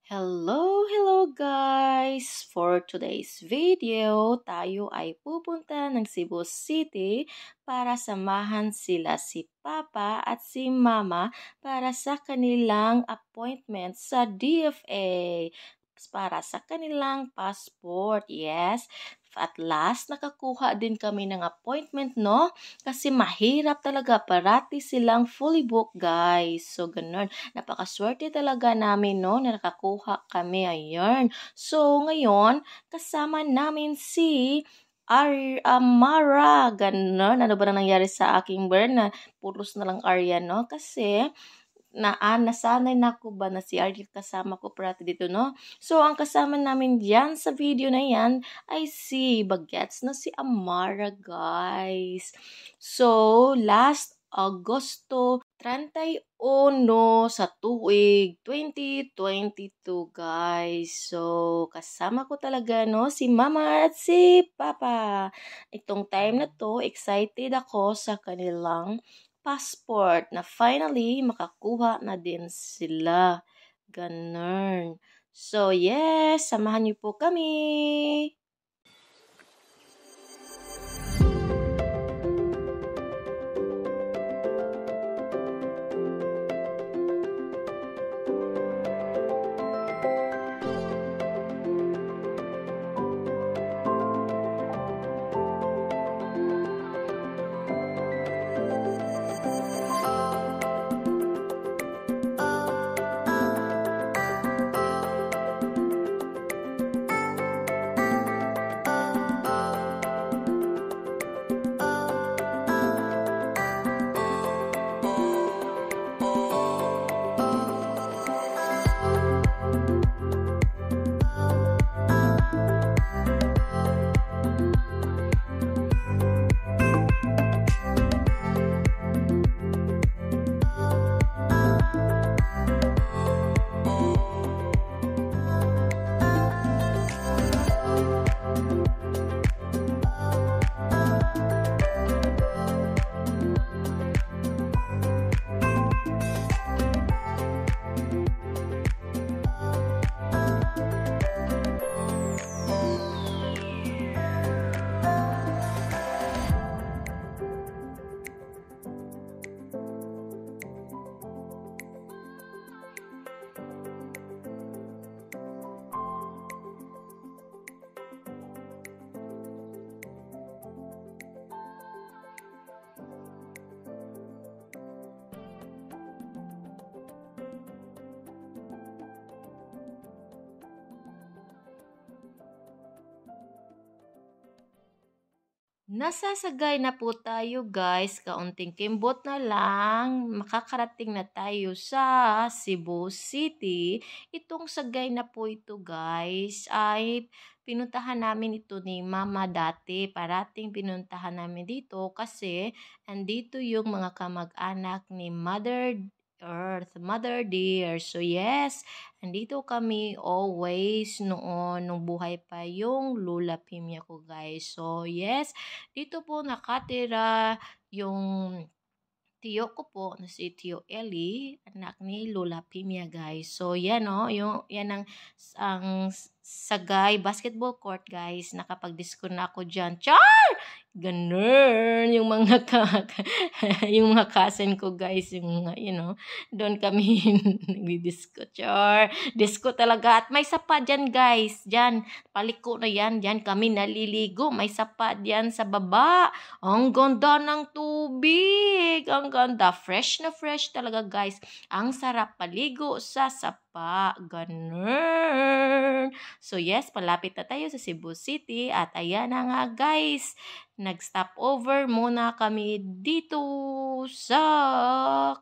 Hello guys! For today's video, tayo ay pupunta ng Cebu City para samahan sila si Papa at si Mama para sa kanilang appointment sa DFA para sa kanilang passport. Yes, at last nakakuha din kami ng appointment, no? Kasi mahirap talaga, parati silang fully booked, guys. So, ganun. Napakaswerte talaga namin, no, na nakakuha kami. Ayun. So, ngayon, kasama namin si Amara. Ganon. Ano ba na nangyari sa aking burn na puros na lang Arya, no? Kasi, nasanay na ako ba na si Arya kasama ko parati dito, no? So, ang kasama namin dyan sa video na yan ay si Bagets na si Amara, guys. So, last Agosto 31 sa tuig 2022, guys. So, kasama ko talaga, no, si Mama at si Papa. Itong time na to, excited ako sa kanilang passport na finally makakuha na din sila. Ganun. So, yes, samahan niyo po kami. Nasasagay na po tayo, guys. Kaunting kimbot na lang, makakarating na tayo sa Cebu City. Itong sagay na po ito, guys, ay pinuntahan namin ito ni Mama dati. Parating pinuntahan namin dito kasi andito yung mga kamag-anak ni Mother Earth, Mother Dear. So yes, andito kami always noon, nung buhay pa yung Lola Pimya ko, guys. So yes, dito po nakatira yung tiyo ko po na si Tio Ellie, anak ni Lola Pimya, guys. So yan, no, yan ang Sagay Basketball Court, guys. Nakapag-disco na ako dyan. Char! Ganun yung mga yung mga cousin ko, guys, yung doon kami nagdi-disco. Char, disco talaga, at may sapa diyan, guys, diyan paliko na yan, diyan kami naliligo, may sapa diyan sa baba. Ang ganda ng tubig, ang ganda, fresh na fresh talaga, guys. Ang sarap paligo sa sapa. Ganun. So yes, palapit na tayo sa Cebu City at ayan na nga, guys. Nag-stop over muna kami dito sa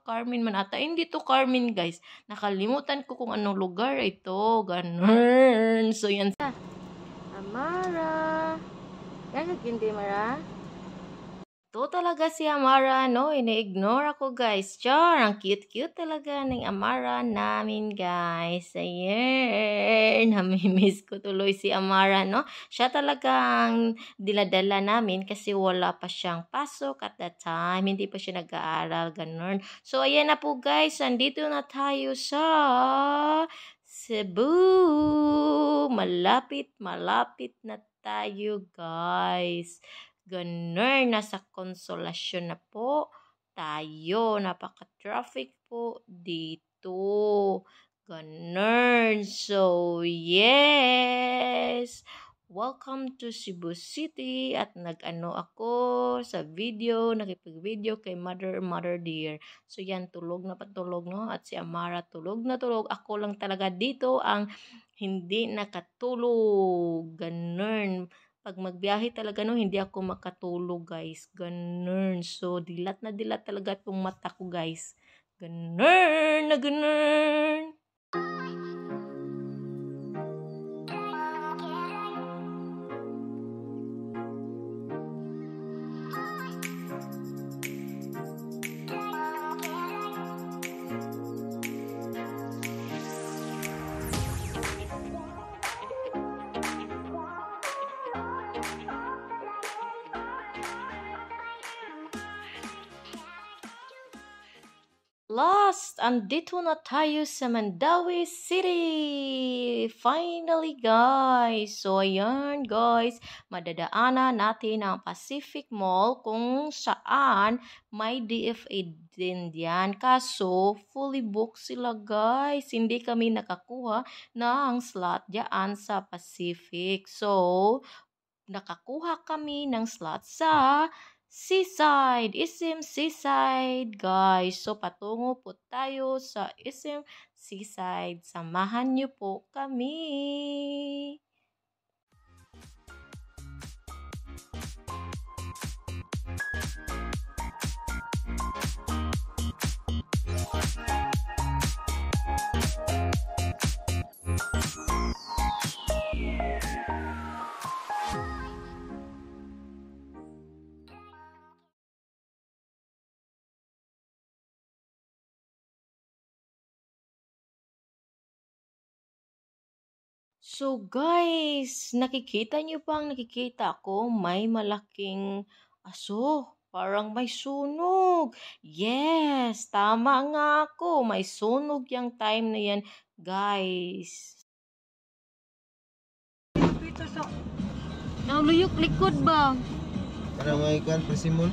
Carmen Manata. Hindi to Carmen, guys. Nakalimutan ko kung anong lugar ito. Ganun. So, yan. Amara. Yan, hindi, Mara. Ito talaga si Amara, no? Ini-ignore ako, guys. Char, ang cute-cute talaga ng Amara namin, guys. Ayan. Namimiss ko tuloy si Amara, no? Siya talagang diladala namin kasi wala pa siyang pasok at that time. Hindi pa siya nag-aaral, ganun. So, ayan na po, guys. Andito na tayo sa Cebu. Malapit na tayo, guys. Ganun, nasa Konsolasyon na po tayo. Napaka-traffic po dito. Ganun. So, yes. Welcome to Cebu City. At nag-ano ako sa video, nakipag-video kay Mother Dear. So, yan, tulog na patulog, no? At si Amara tulog na tulog. Ako lang talaga dito ang hindi nakatulog. Ganun. Pag magbiyahe talaga, no, hindi ako makatulog, guys. Ganun. So, dilat na dilat talaga itong mata ko, guys. Ganun na ganun. Last, andito na tayo sa Mandaue City. Finally, guys. So, ayan, guys. Madadaanan natin ang Pacific Mall kung saan may DFA din yan. Kaso, fully booked sila, guys. Hindi kami nakakuha ng slot dyan sa Pacific. So, nakakuha kami ng slot sa Seaside, SM Seaside, guys. So, patungo po tayo sa SM Seaside. Samahan niyo po kami. So guys, nakikita niyo bang nakikita ko may malaking aso. Parang may sunog. Yes, tama nga ako. May sunog yung time na yan, guys. Nauluyok likod ba? Parang may ikan, persimon.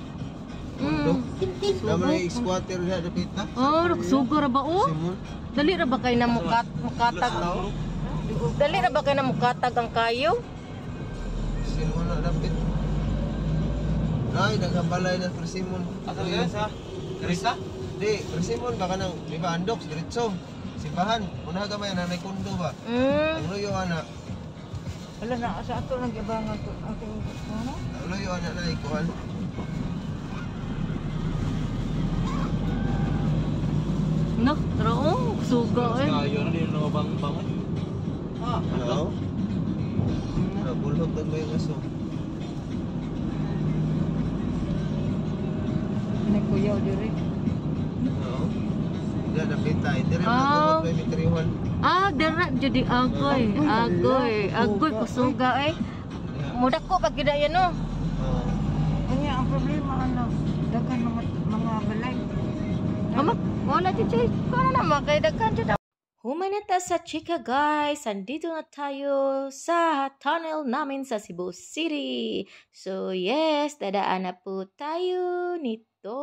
Naman ay squatter na dapit na. Oh, sugar ba oh? Persimon. Dali ra ba kayo na mukatag? Dali ra ba kayo na mukatag ang kayo? Persimon na dapit. Ay, nagkabalay ng persimon. Asa yan sa? Karista? Di, persimon baka nang, di ba, andok, diretso. Simbahan, muna gamay, nanay kundo ba? Ang luyo, anak. Wala na, sa ato nag-ibangan to. Ano? Ang luyo, anak na ikuhan. Nak, taro, suga eh. Kayo na din mga bangon. Ano? Bulhog doon ba yung aso? Nagkuyaw diri. Oo. Diyan, dapit tayo. Dire na tungkol may mitriwan. Dara jadi agoy kusuga eh. Mudak ko pag gida yan no. Oo. Kanya ang problema ano, daghan mga balay. Amak, wala chichi. Kano naman kay daghan jud. Humanata sa chika guys, andito na tayo sa tunnel namin sa Cebu City. So yes, dadaan na po tayo nito.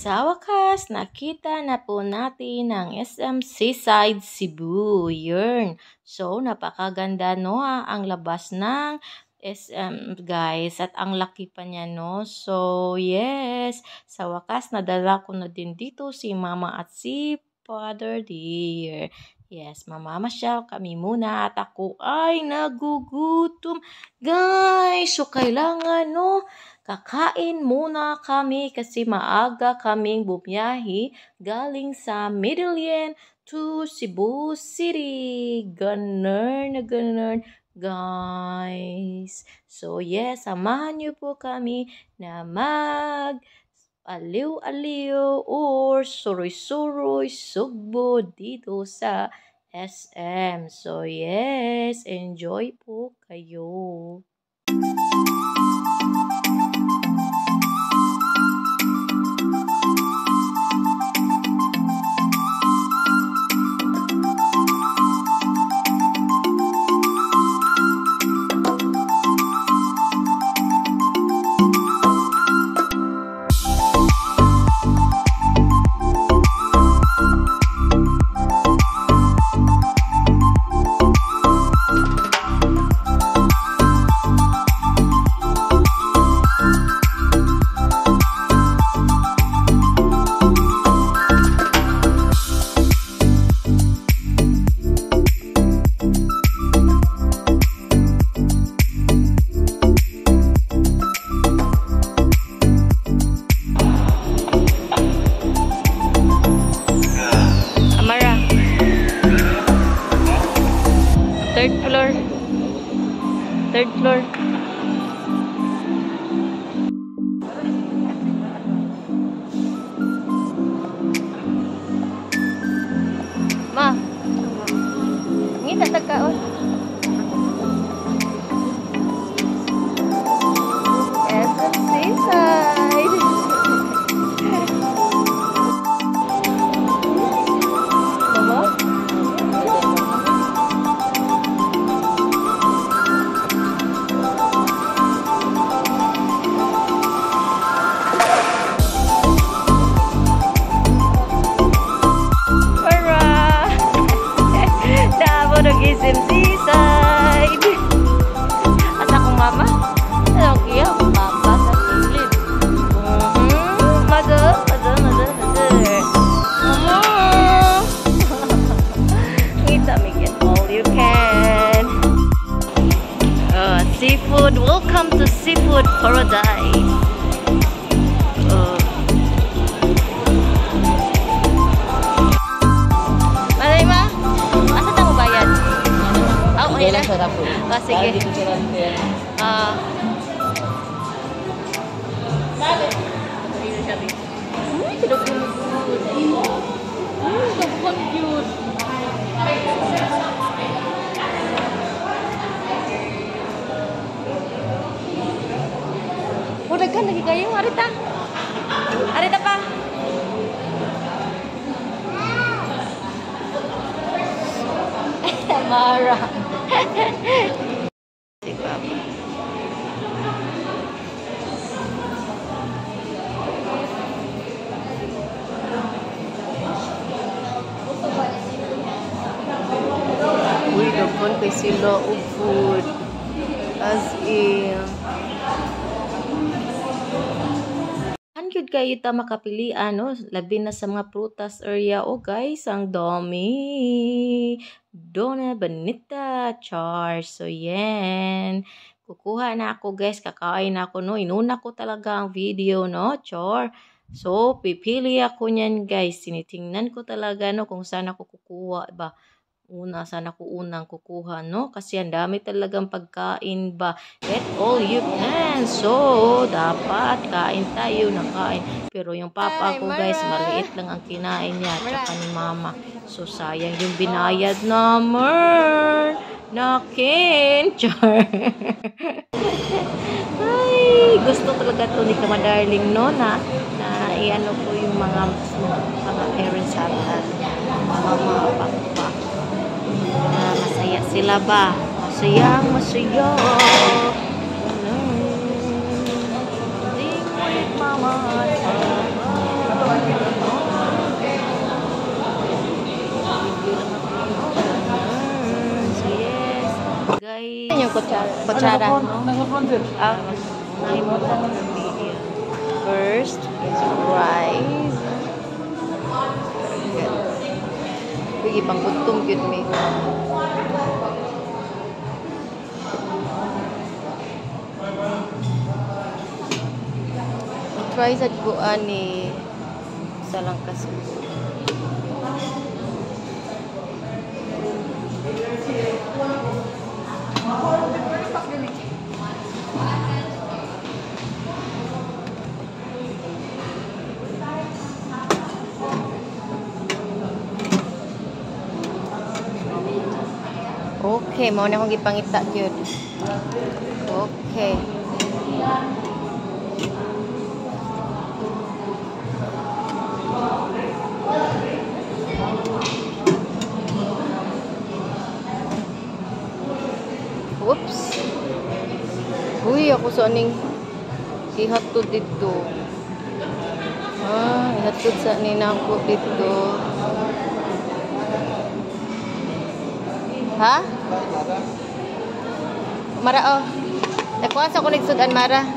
Sa wakas, nakita na po natin ang SM Seaside Cebu. Yun. So, napakaganda no ang labas ng SM guys. At ang laki pa niya no. So, yes. Sa wakas, nadala ko na din dito si Mama at si Father dear. Yes, mamamasyal kami muna at ako ay nagugutom. Guys, so kailangan no, kakain muna kami kasi maaga kaming bumiyahe galing sa Medellin to Cebu City. Ganun na ganun, guys. So yes, samahan niyo po kami na aliw-aliw or suroy-suroy sugbo dito sa SM. So yes, enjoy po kayo. Third floor. Ma, ngita tagkaon. SM Seaside. Mama? SM Seaside. At akong mama, anong kaya? Mama sa silid. Mother. Mama. Kita me get all you can. Seafood. Welcome to Seafood Paradise. Hindi lang sa tapo. Sige. Cute. Dagan lagi kayo, Arita. Arita pa. Mara. Si Papa. Uy, dagon kay sila og food. As in. Gyud kayo ta makapilian no, labi na sa mga prutas area o guys, ang dami. Dona Bonita char. So yan. Kukuha na ako guys, kakain na ako no. Inuna ko talaga ang video no, char. So pipili ako niyan guys. Tinitingnan ko talaga no kung saan ako kukuha ba. Saan ako unang kukuha no, kasi ang dami talagang pagkain ba. Get all you can. So dapat kain tayo ng kain. Pero yung papa ko guys, maliit lang ang kinain niya tsaka ni mama. So sayang yung binayad naman. Nakin. Char. Ay, gusto talaga to ni Kama Darling no, na iano ko yung mga parents sa mama papa. Masaya sila ba? Masaya. Sing with mama. kutsara. Naka-front, sir. Nalimutan ng video. First is rice. Pwede pang gutom yun me. Try sa ko ani sa lang kasi. Okay, mau na akong gipangita gyud. Okay. Oops. Uy, ako sa aning ihatod dito. Ihatod sa ninako dito. Ha? Mara, oh. Nakuha sa koneksudan, Mara.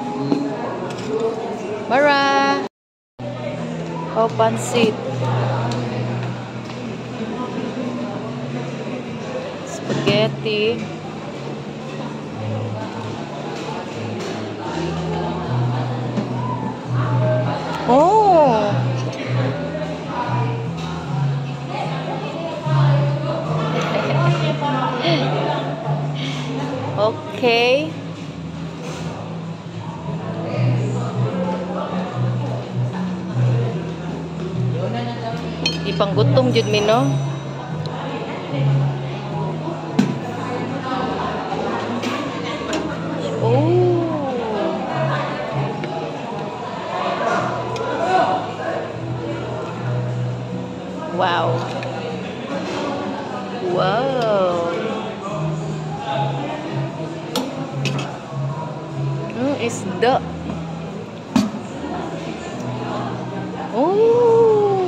Mara. Oh, pansit. Spaghetti. Oh. Okay. Ipanggutom jud mi no. Oh. Wow. Wow. Isda. Oh.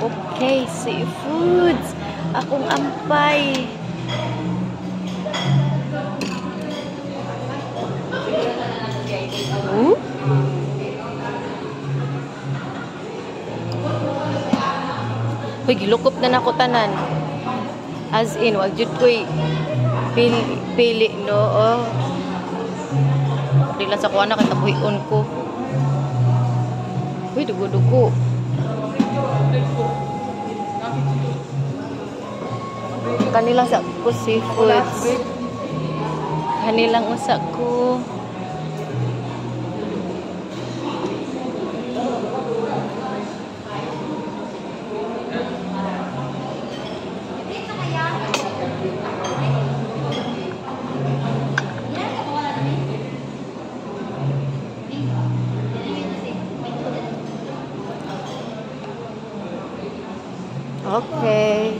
Okay, seafoods. Akong ampay. Uy, gilukop na nako tanan. As in, wag jud ko'y pili, no? Oh. Dila sa kuha na, kaya tabuhion ko. Uy, dugo-dugo. Kanilang sa ko seafoods. Kanilang usa ko. Okay.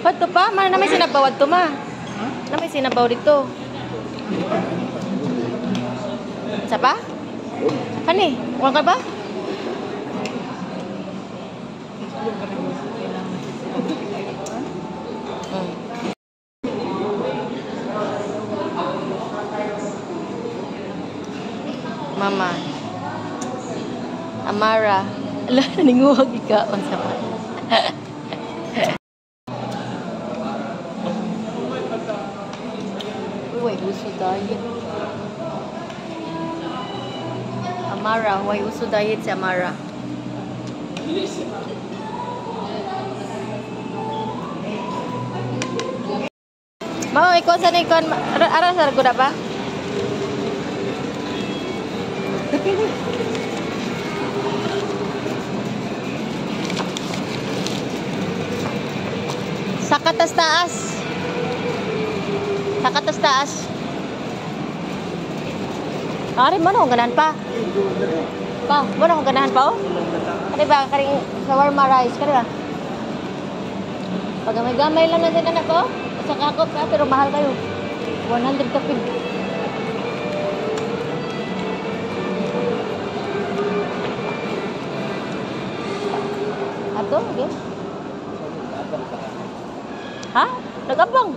Pato pa? Mana na may sinabawad to ma? Na may sinabaw dito. Sa pa? Hani? Huwag ka ba? Mama. Amara. Ala, ninguwag ikaon sa pa. Uy, uso diet. Amara, why uso diet si Amara? Mau ikut sana ikut arah sana kuda apa? Sakatas taas. Sakatas taas. Ari mana kung ganahan pa? Pa, mana kung ganahan pa oh? Kani ba karing shawarma rice kani ba? Pagamay-gamay lang na din anak ko. Sa kakop ka pero mahal kayo. 100 kapig. dito? Okay. Ha? Nag-abang.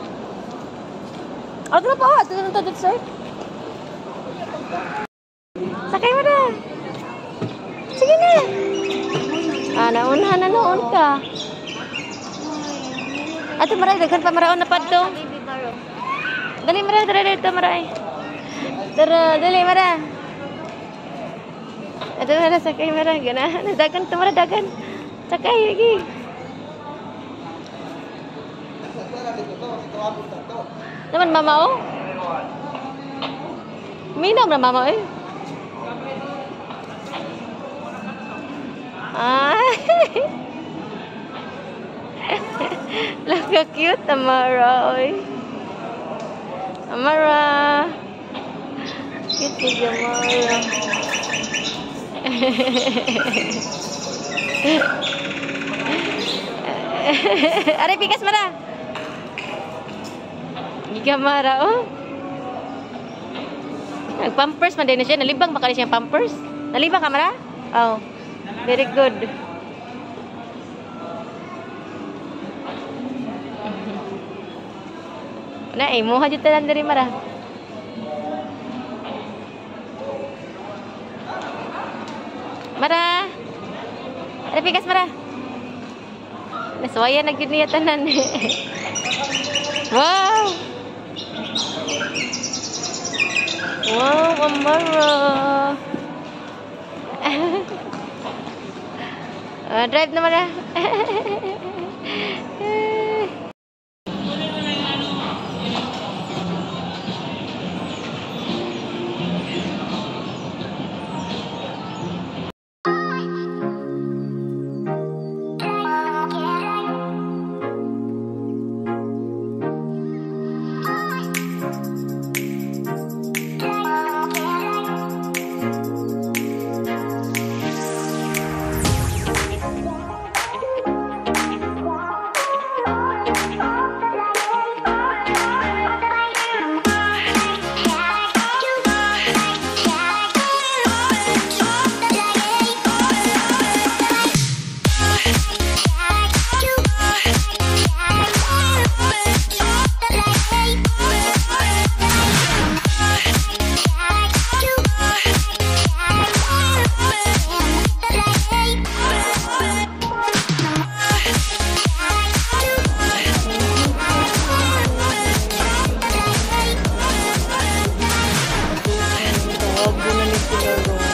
Ano na pa? Ito na ito, sir. Sakay mo na. Sige na. Naunahan na noon ka. Ato maray, daghan pa maraon na pa ito. Dali maray, dali ito maray. Dali maray. Ato maray, sakay maray. Ganahan. Dagan ito maray, dagan. Sakay, lagi. Naman mama oh. Minom na mama eh. Laka cute Amara oy. Amara. Cute si Amara. Are pikas mara. Gigamara oh. Nag-pampers man din siya. Nalibang ba ka siya pampers? Nalibang ka mara? Oh. Very good. Na imo ha jud tanan diri mara. Mara. Are pikas mara. Nasuwayan na gyud niya tanan. Wow. Wow, Amara. Drive naman na. Huwag mo na nito.